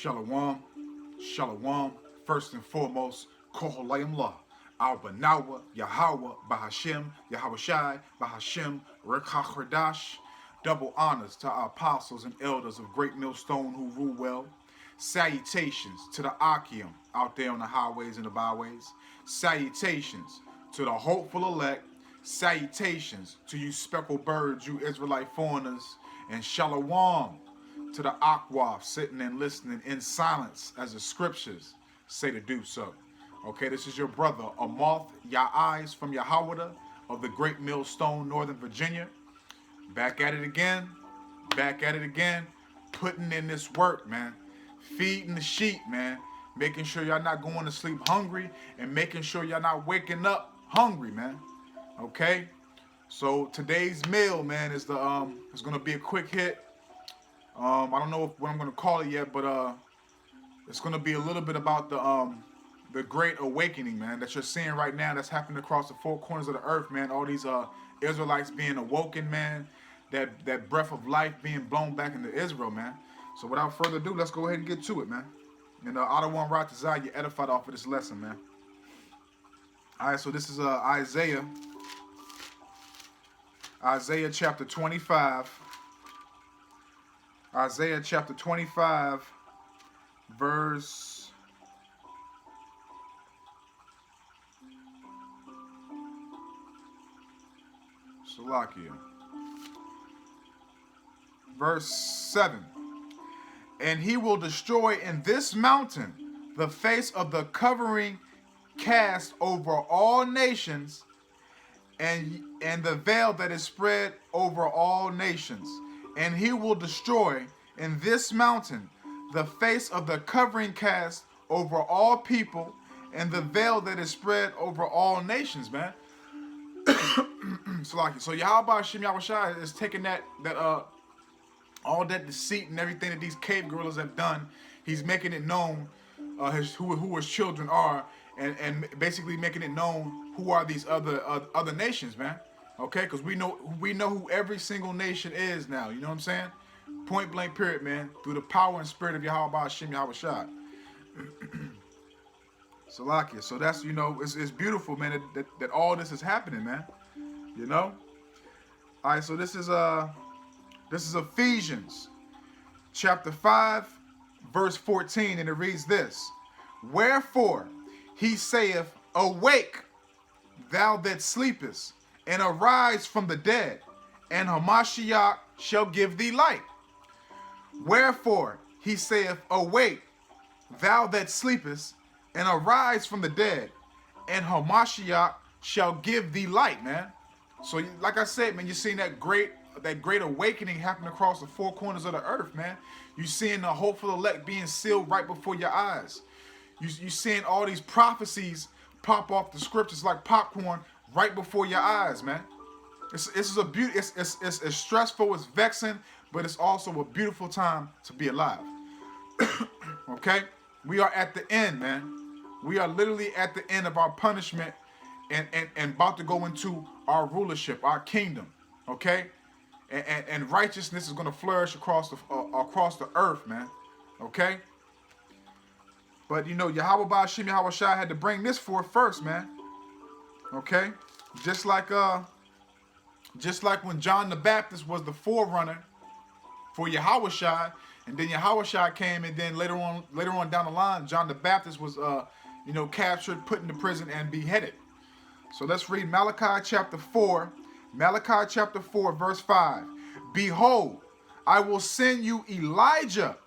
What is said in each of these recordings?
Shalom, shalom. First and foremost, Koholayim La, Al Banawa, Yahweh, Bahashem, Yahweh Shai, Bahashem, Rekha. Double honors to our apostles and elders of Great Millstone who rule well. Salutations to the Akim out there on the highways and the byways. Salutations to the hopeful elect. Salutations to you speckled birds, you Israelite foreigners. And shalom to the Akwaf sitting and listening in silence as the scriptures say to do so. Okay, this is your brother, Amoth Ya'ais from Yahweh of the Great Millstone, Northern Virginia. Back at it again, putting in this work, man. Feeding the sheep, man. Making sure y'all not going to sleep hungry and making sure y'all not waking up hungry, man. Okay? So today's meal, man, is it's gonna be a quick hit. I don't know what I'm gonna call it yet, but it's gonna be a little bit about the great awakening, man, that you're seeing right now that's happening across the four corners of the earth, man. All these Israelites being awoken, man. That breath of life being blown back into Israel, man. So without further ado, let's go ahead and get to it, man. And I don't want right to Zai, you edified off of this lesson, man. All right, so this is Isaiah chapter 25. Isaiah chapter 25, verse Salakia. Verse 7. And he will destroy in this mountain the face of the covering cast over all nations, and the veil that is spread over all nations. And he will destroy in this mountain the face of the covering cast over all people, and the veil that is spread over all nations, man. So Yahweh Hashem Yahweh Shai is taking that all that deceit and everything that these cave gorillas have done. He's making it known who his children are, and basically making it known who are these other nations, man. Okay, because we know who every single nation is now. You know what I'm saying? Point blank, period, man. Through the power and spirit of Yahweh Hashem Yahweh Shai. Salakia. So that's, it's beautiful, man, that all this is happening, man. You know? All right, so this is Ephesians chapter 5, verse 14, and it reads this. Wherefore he saith, awake, thou that sleepest, and arise from the dead, and Hamashiach shall give thee light. Wherefore he saith, awake, thou that sleepest, and arise from the dead, and Hamashiach shall give thee light, man. So like I said, man, you're seeing that great awakening happen across the four corners of the earth, man. You're seeing the hopeful elect being sealed right before your eyes. You're seeing all these prophecies pop off the scriptures like popcorn right before your eyes, man. It's stressful, it's vexing, but it's also a beautiful time to be alive. Okay? We are at the end, man. We are literally at the end of our punishment and about to go into our rulership, our kingdom. Okay? And righteousness is going to flourish across the earth, man. Okay? But Yahweh Ba'ashim Yahweh Shai had to bring this forth first, man. Okay? Just like when John the Baptist was the forerunner for Yahweh Shai, and then Yahweh Shai came, and then later on down the line, John the Baptist was captured, put into prison, and beheaded. So let's read Malachi chapter 4. Malachi chapter 4, verse 5. Behold, I will send you Elijah.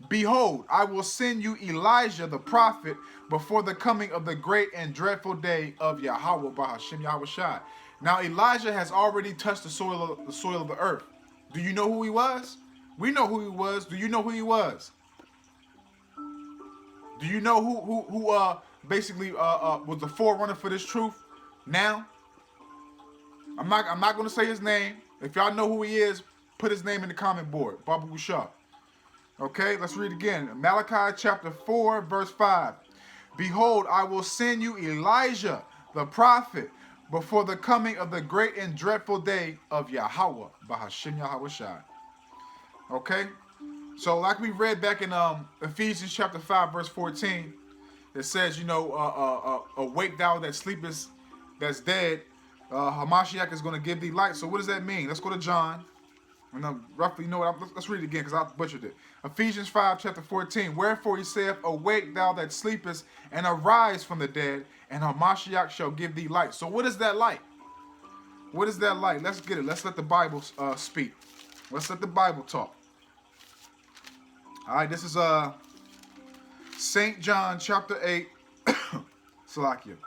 Behold, I will send you Elijah the prophet before the coming of the great and dreadful day of Yahweh Ba'ashim Yahweh Shai. Now Elijah has already touched the soil of the earth. Do you know who he was? We know who he was. Do you know who he was? Do you know who basically was the forerunner for this truth? Now, I'm not going to say his name. If y'all know who he is, put his name in the comment board. Baruch. Okay, let's read again. Malachi chapter 4, verse 5. Behold, I will send you Elijah, the prophet, before the coming of the great and dreadful day of Yahweh, Bahashim Yahweh Shai. Okay? So like we read back in Ephesians chapter 5, verse 14, it says, awake thou that sleepest, that's dead. Hamashiach is going to give thee light. So what does that mean? Let's go to John. And roughly, let's read it again because I butchered it. Ephesians 5, chapter 14. Wherefore he saith, awake thou that sleepest, and arise from the dead, and Hamashiach shall give thee light. So what is that light? What is that light? Let's get it. Let's let the Bible speak. Let's let the Bible talk. All right, this is St. John chapter 8. Salakia.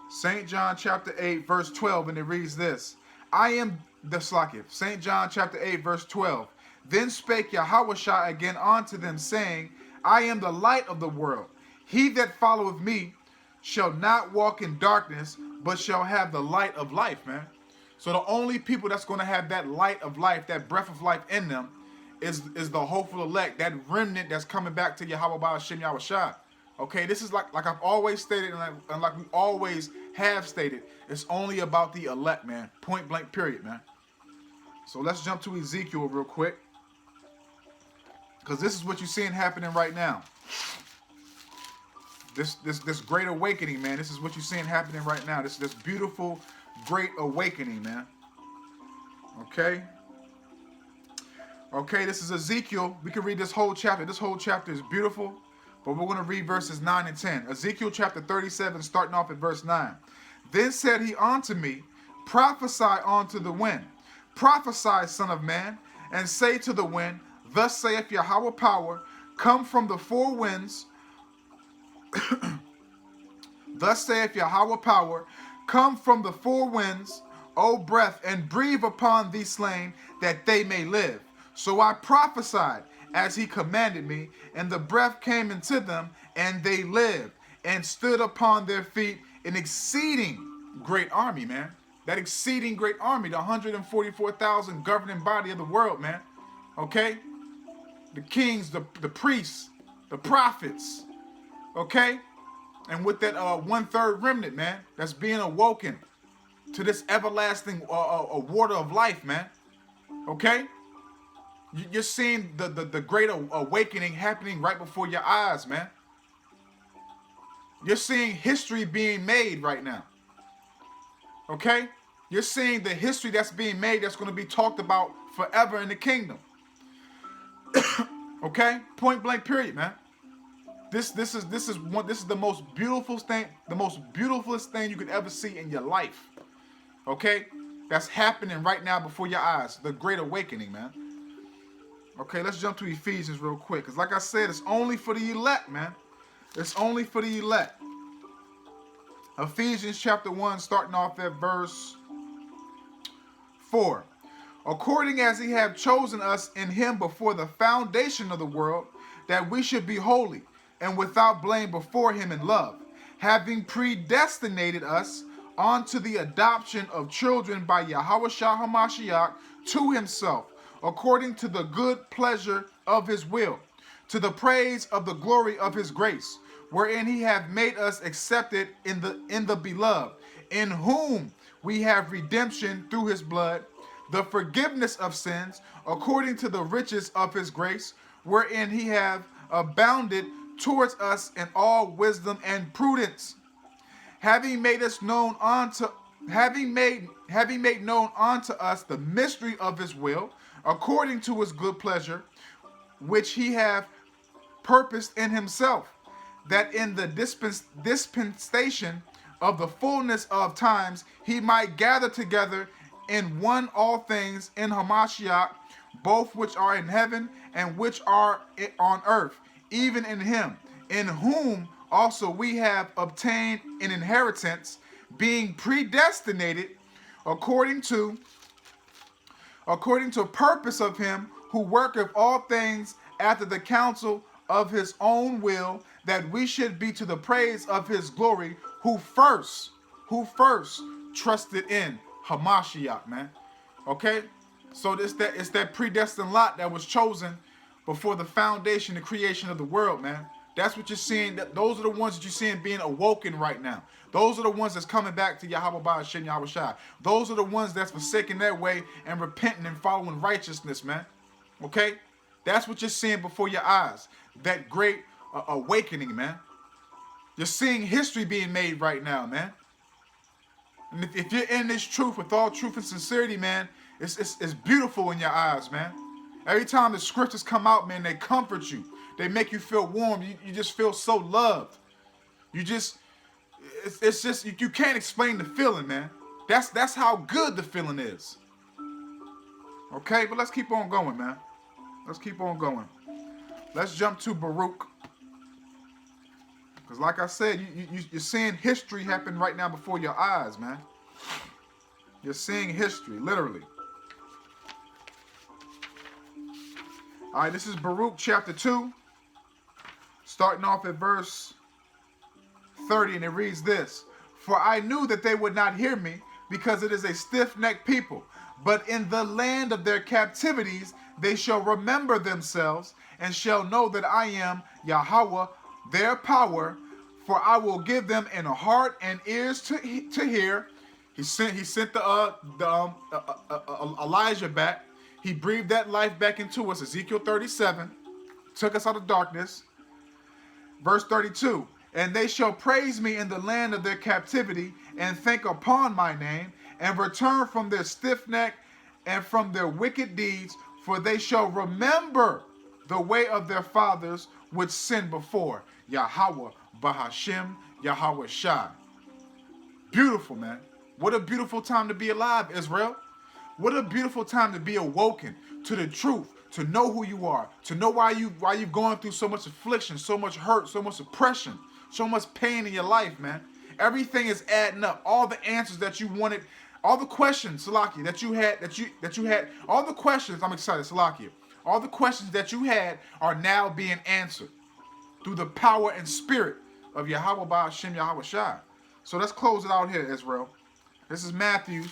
St. John chapter 8, verse 12, and it reads this. I am the Salakia. St. John chapter 8, verse 12. Then spake Yahushua again unto them, saying, I am the light of the world. He that followeth me shall not walk in darkness, but shall have the light of life, man. So the only people that's going to have that light of life, that breath of life in them, is the hopeful elect, that remnant that's coming back to Yahweh Ba'ashem Yahushua. Okay, this is like I've always stated, and like we always have stated, it's only about the elect, man. Point blank, period, man. So let's jump to Ezekiel real quick, because this is what you're seeing happening right now. This great awakening, man. This is what you're seeing happening right now. This beautiful, great awakening, man. Okay. Okay, this is Ezekiel. We can read this whole chapter. This whole chapter is beautiful, but we're going to read verses 9 and 10. Ezekiel chapter 37, starting off at verse 9. Then said he unto me, prophesy unto the wind. Prophesy, son of man, and say to the wind, thus saith Yahweh power, come from the four winds. Thus saith Yahweh power, come from the four winds, O breath, and breathe upon these slain, that they may live. So I prophesied as he commanded me, and the breath came into them, and they lived, and stood upon their feet, an exceeding great army, man. That exceeding great army, the 144,000 governing body of the world, man. Okay? The kings, the priests, the prophets. Okay? And with that 1/3 remnant, man, that's being awoken to this everlasting water of life, man. Okay? You're seeing the great awakening happening right before your eyes, man. You're seeing history being made right now. Okay? You're seeing the history that's being made that's going to be talked about forever in the kingdom. Okay? Point blank, period, man. This is the most beautiful thing, the most beautifulest thing you could ever see in your life. Okay? That's happening right now before your eyes. The great awakening, man. Okay, let's jump to Ephesians real quick. Because like I said, it's only for the elect, man. It's only for the elect. Ephesians chapter 1, starting off at verse 4. According as he have chosen us in him before the foundation of the world, that we should be holy and without blame before him in love, having predestinated us unto the adoption of children by Yahushua HaMashiach to himself, according to the good pleasure of his will, to the praise of the glory of his grace, wherein he hath made us accepted in the beloved, in whom we have redemption through his blood, the forgiveness of sins, according to the riches of his grace, wherein he hath abounded towards us in all wisdom and prudence, having made known unto us the mystery of his will, according to his good pleasure, which he hath purposed in himself, that in the dispensation of the fullness of times he might gather together in one all things in Hamashiach, both which are in heaven and which are on earth, even in him, in whom also we have obtained an inheritance, being predestinated according to purpose of him who worketh all things after the counsel of his own will, that we should be to the praise of his glory, who first trusted in Hamashiach, man. Okay? So it's that predestined lot that was chosen before the foundation, the creation of the world, man. That's what you're seeing. Those are the ones that you're seeing being awoken right now. Those are the ones that's coming back to Yahweh Ba'ashem Yahushua. Those are the ones that's forsaking their way and repenting and following righteousness, man. Okay? That's what you're seeing before your eyes. That great awakening, man. You're seeing history being made right now, man. And if you're in this truth with all truth and sincerity, man, it's beautiful in your eyes, man. Every time the scriptures come out, man, they comfort you. They make you feel warm. You just feel so loved. You just, it's just, you can't explain the feeling, man. That's how good the feeling is. Okay, but let's keep on going, man. Let's keep on going. Let's jump to Baruch. Because like I said, you're seeing history happen right now before your eyes, man. You're seeing history, literally. All right, this is Baruch chapter 2, starting off at verse 30, and it reads this. For I knew that they would not hear me, because it is a stiff-necked people. But in the land of their captivities they shall remember themselves, and shall know that I am Yahweh, their power, for I will give them an heart and ears to hear. He sent Elijah back. He breathed that life back into us. Ezekiel 37 took us out of darkness. Verse 32. And they shall praise me in the land of their captivity, and think upon my name, and return from their stiff neck and from their wicked deeds, for they shall remember the way of their fathers which sinned before. Yahweh, Bahashem, Yahweh Shai. Beautiful, man. What a beautiful time to be alive, Israel. What a beautiful time to be awoken to the truth, to know who you are, to know why you've gone through so much affliction, so much hurt, so much oppression, so much pain in your life, man. Everything is adding up. All the answers that you wanted, all the questions, Salakia, that you had, all the questions, I'm excited, Salakia. All the questions that you had are now being answered through the power and spirit of Yahweh Ba'ashem Yahweh Shai. So let's close it out here, Israel. This is Matthew.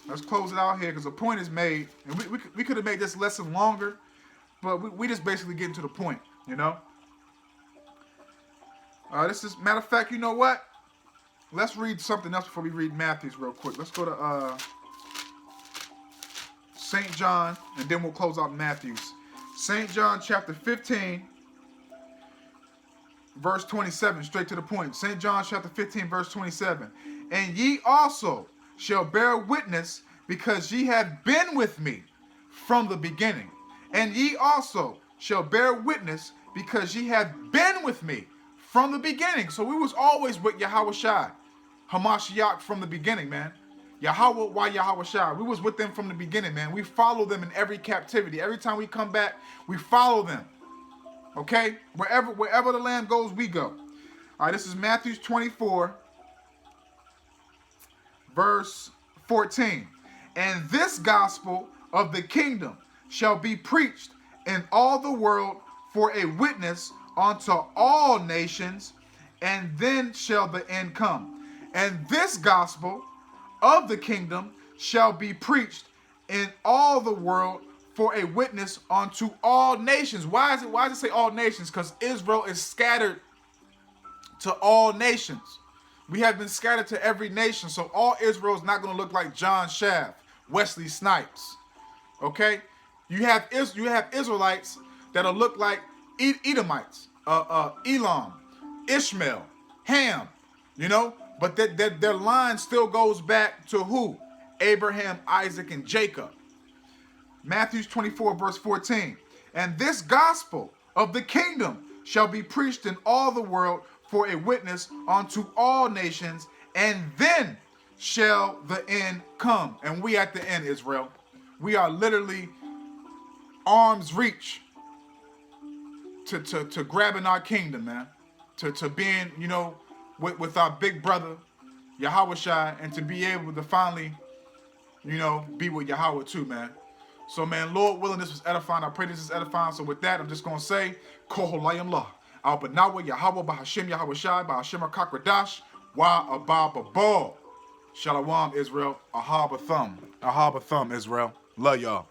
Let's close it out here because the point is made. And we could have made this lesson longer, but we just basically getting to the point, you know? This is, matter of fact, you know what? Let's read something else before we read Matthew's real quick. Let's go to St. John, and then we'll close out Matthew's. St. John chapter 15, verse 27, straight to the point. St. John chapter 15, verse 27. And ye also shall bear witness, because ye have been with me from the beginning. And ye also shall bear witness, because ye have been with me from the beginning. So we was always with Yahweh Shai, Hamashiach, from the beginning, man. Yahweh, why Yahweh Shai? We was with them from the beginning, man. We follow them in every captivity. Every time we come back, we follow them. Okay? Wherever the Lamb goes, we go. All right, this is Matthew 24, verse 14. And this gospel of the kingdom shall be preached in all the world for a witness unto all nations, and then shall the end come. And this gospel of the kingdom shall be preached in all the world for a witness unto all nations. Why does it say all nations? Because Israel is scattered to all nations. We have been scattered to every nation, so all Israel is not going to look like John Shaft, Wesley Snipes. Okay? You have Israelites that'll look like Edomites, Elam, Ishmael, Ham, you know? But their line still goes back to who? Abraham, Isaac, and Jacob. Matthew 24, verse 14. And this gospel of the kingdom shall be preached in all the world for a witness unto all nations, and then shall the end come. And we at the end, Israel. We are literally arm's reach to grabbing our kingdom, man. To being, you know, with our big brother, Yahweh Shai, and to be able to finally, you know, be with Yahweh too, man. So, man, Lord willing, this was edifying. I pray this is edifying. So with that, I'm just going to say, Koholayim La. Al-Banawa, Yahweh, Bahashem, Yahweh Shai, Bahashem, Kakradash, Wa Ababa. Shalom, Israel. Ahaba Thumb. Ahaba Thumb, Israel. Love y'all.